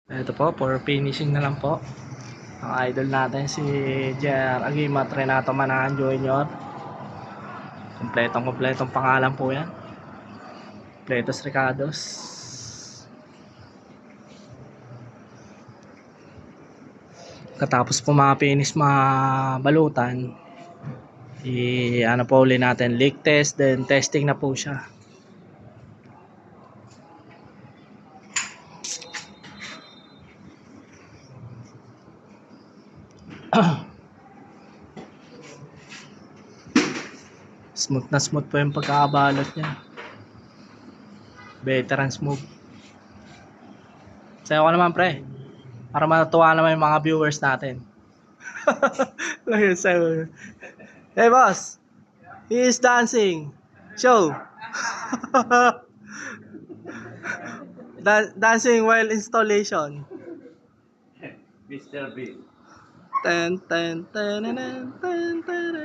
Ito po, for finishing na lang po. Ang idol natin si Jer Aguimat Renato Manahan Jr. Kompletong pangalan po yan. Pletos Ricardos. Katapos po finish balutan, ano po uli natin, leak test, then testing na po siya. Smooth po yung pagkakabalot niya. Veteran smooth. Sayo ko naman pre, para matuwa naman yung mga viewers natin. Hey boss, he is dancing. Show. Dancing while installation. Mr. B. Ten ten ten ten ten ten.